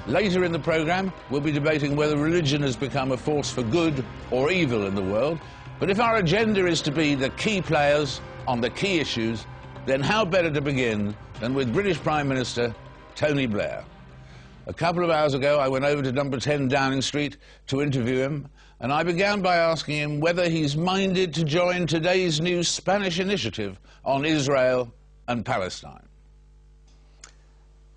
Later in the programme, we'll be debating whether religion has become a force for good or evil in the world. But if our agenda is to be the key players on the key issues, then how better to begin than with British Prime Minister Tony Blair. A couple of hours ago, I went over to number 10 Downing Street to interview him, and I began by asking him whether he's minded to join today's new Spanish initiative on Israel and Palestine.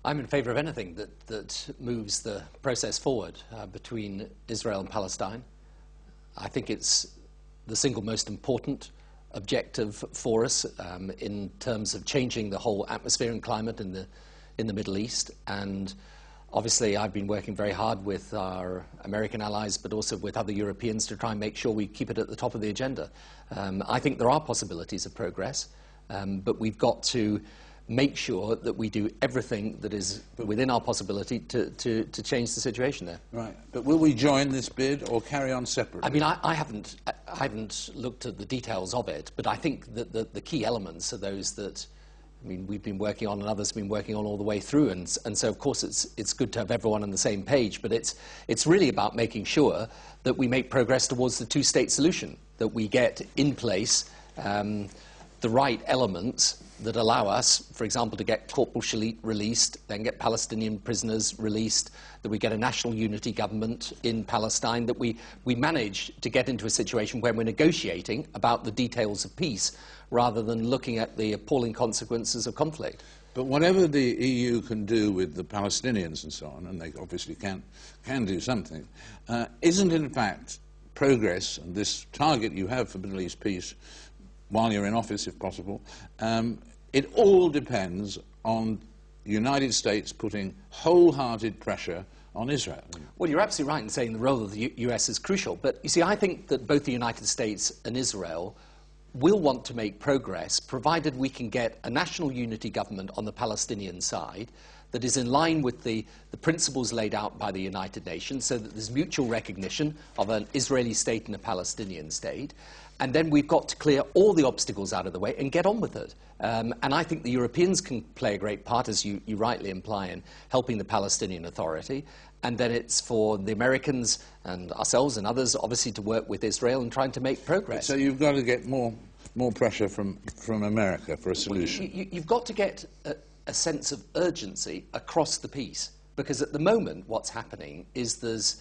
I'm in favour of anything that moves the process forward between Israel and Palestine. I think it's the single most important objective for us in terms of changing the whole atmosphere and climate in the Middle East. And obviously I've been working very hard with our American allies, but also with other Europeans to try and make sure we keep it at the top of the agenda. I think there are possibilities of progress, but we've got to make sure that we do everything that is within our possibility to change the situation there. Right. But will we join this bid or carry on separately? I mean, I haven't looked at the details of it, but I think that the key elements are those that, I mean, we've been working on and others have been working on all the way through, and so of course it's good to have everyone on the same page, but it's really about making sure that we make progress towards the two-state solution, that we get in place the right elements that allow us, for example, to get Corporal Shalit released, then get Palestinian prisoners released, that we get a national unity government in Palestine, that we manage to get into a situation where we're negotiating about the details of peace rather than looking at the appalling consequences of conflict. But whatever the EU can do with the Palestinians and so on, and they obviously can do something, isn't in fact progress, and this target you have for Middle East peace while you're in office, if possible, it all depends on the United States putting wholehearted pressure on Israel. Well, you're absolutely right in saying the role of the US is crucial, but you see, I think that both the United States and Israel will want to make progress, provided we can get a national unity government on the Palestinian side that is in line with the principles laid out by the United Nations, so that there's mutual recognition of an Israeli state and a Palestinian state. And then we've got to clear all the obstacles out of the way and get on with it. And I think the Europeans can play a great part, as you rightly imply, in helping the Palestinian Authority. And then it's for the Americans and ourselves and others, obviously, to work with Israel and trying to make progress. So you've got to get more pressure from America for a solution. You've got to get a sense of urgency across the piece, because at the moment what's happening is there's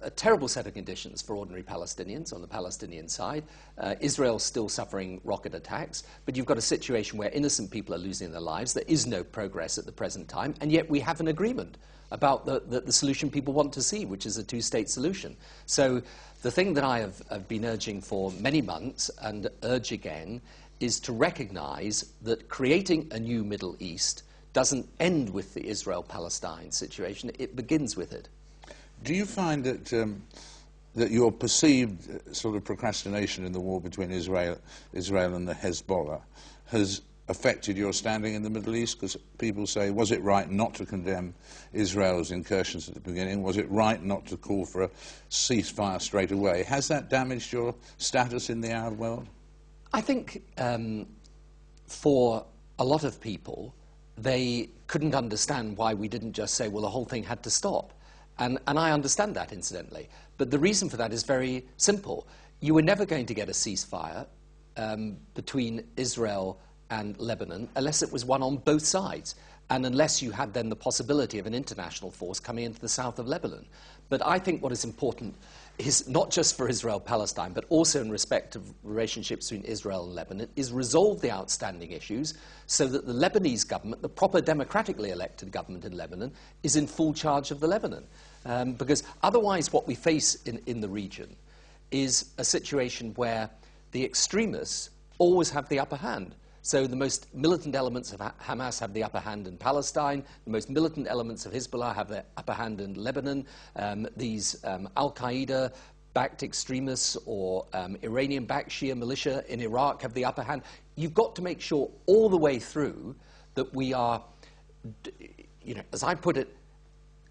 a terrible set of conditions for ordinary Palestinians on the Palestinian side. Israel's still suffering rocket attacks, but you've got a situation where innocent people are losing their lives. There is no progress at the present time, and yet we have an agreement about the solution people want to see, which is a two-state solution. So the thing that I have been urging for many months, and urge again, is to recognize that creating a new Middle East doesn't end with the Israel-Palestine situation, it begins with it. Do you find that your perceived sort of procrastination in the war between Israel and the Hezbollah has affected your standing in the Middle East? Because people say, was it right not to condemn Israel's incursions at the beginning? Was it right not to call for a ceasefire straight away? Has that damaged your status in the Arab world? I think for a lot of people, they couldn't understand why we didn't just say, well, the whole thing had to stop. And I understand that, incidentally. But the reason for that is very simple. You were never going to get a ceasefire between Israel and Lebanon unless it was one on both sides, and unless you had then the possibility of an international force coming into the south of Lebanon. But I think what is important is not just for Israel-Palestine, but also in respect of relationships between Israel and Lebanon, is resolve the outstanding issues so that the Lebanese government, the proper democratically elected government in Lebanon, is in full charge of the Lebanon. Because otherwise what we face in the region is a situation where the extremists always have the upper hand. So the most militant elements of Hamas have the upper hand in Palestine, the most militant elements of Hezbollah have the upper hand in Lebanon, these Al-Qaeda-backed extremists or Iranian-backed Shia militia in Iraq have the upper hand. You've got to make sure all the way through that we are, you know, as I put it,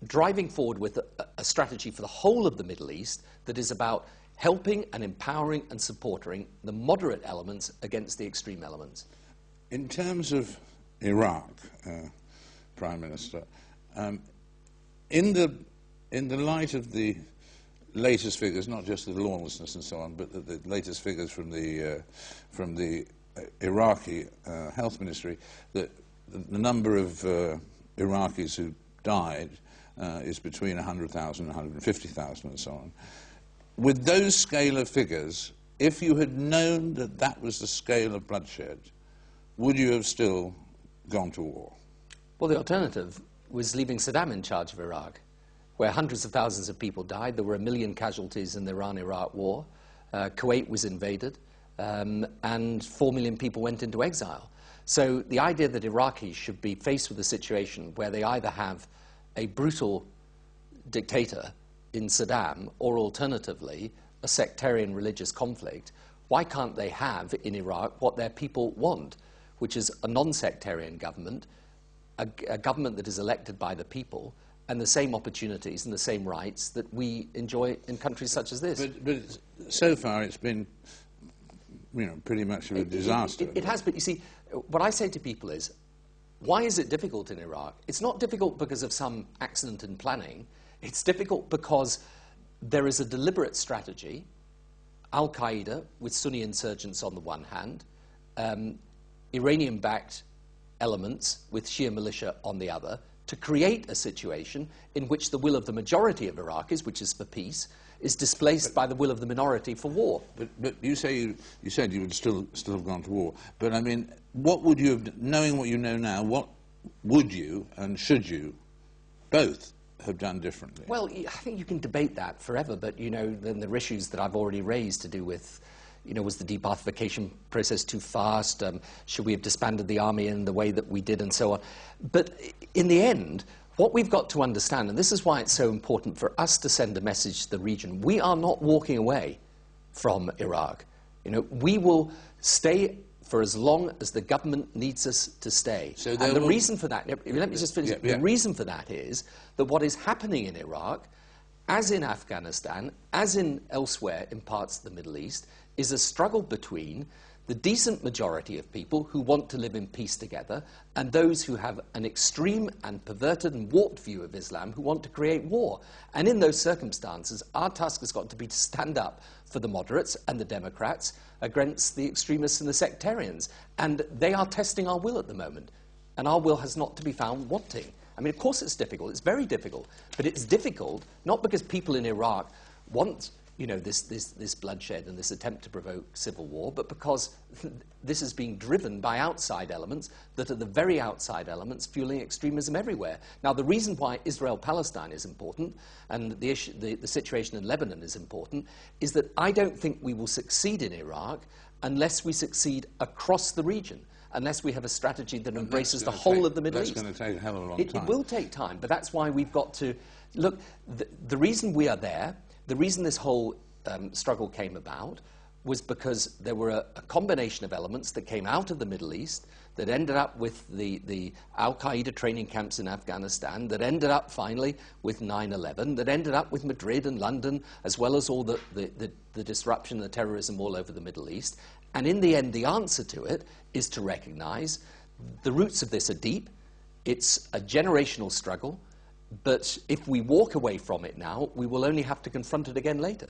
driving forward with a strategy for the whole of the Middle East that is about helping and empowering and supporting the moderate elements against the extreme elements. In terms of Iraq, Prime Minister, in the light of the latest figures, not just the lawlessness and so on, but the latest figures from the Iraqi health ministry, that the number of Iraqis who died is between 100,000 and 150,000 and so on. With those scale of figures, if you had known that that was the scale of bloodshed, would you have still gone to war? Well, the alternative was leaving Saddam in charge of Iraq, where hundreds of thousands of people died. There were 1 million casualties in the Iran-Iraq war. Kuwait was invaded, and 4 million people went into exile. So the idea that Iraqis should be faced with a situation where they either have a brutal dictator in Saddam, or alternatively, a sectarian religious conflict, why can't they have in Iraq what their people want, which is a non-sectarian government, a government that is elected by the people, and the same opportunities and the same rights that we enjoy in countries such as this? But so far it's been, pretty much a disaster. It has, but you see, what I say to people is, why is it difficult in Iraq? It's not difficult because of some accident in planning. It's difficult because there is a deliberate strategy, Al-Qaeda with Sunni insurgents on the one hand, Iranian-backed elements with Shia militia on the other, to create a situation in which the will of the majority of Iraqis, which is for peace, is displaced by the will of the minority for war. But you said you would still have gone to war. But I mean, what would you have, knowing what you know now, what would you and should you both have done differently? Well, I think you can debate that forever, but then there are issues that I've already raised to do with, was the debathification process too fast? Should we have disbanded the army in the way that we did, and so on? But in the end, what we've got to understand, and this is why it's so important for us to send a message to the region, we are not walking away from Iraq. We will stay for as long as the government needs us to stay. So and the reason for that, let me just finish. The reason for that is that what is happening in Iraq, as in Afghanistan, as in elsewhere in parts of the Middle East, is a struggle between the decent majority of people who want to live in peace together and those who have an extreme and perverted and warped view of Islam who want to create war. And in those circumstances, our task has got to be to stand up for the moderates and the Democrats against the extremists and the sectarians. And they are testing our will at the moment. And our will has not to be found wanting. I mean, of course it's difficult. It's very difficult. But it's difficult not because people in Iraq want this bloodshed and this attempt to provoke civil war, but because this is being driven by outside elements that are the very outside elements fueling extremism everywhere. Now, the reason why Israel-Palestine is important and the situation in Lebanon is important is that I don't think we will succeed in Iraq unless we succeed across the region, unless we have a strategy that embraces the whole of the Middle East. That's going to take a hell of a long time. It will take time, but that's why we've got to... Look, the reason we are there, the reason this whole struggle came about was because there were a combination of elements that came out of the Middle East that ended up with the Al-Qaeda training camps in Afghanistan, that ended up finally with 9/11, that ended up with Madrid and London, as well as all the disruption and the terrorism all over the Middle East. And in the end, the answer to it is to recognize the roots of this are deep. It's a generational struggle. But if we walk away from it now, we will only have to confront it again later.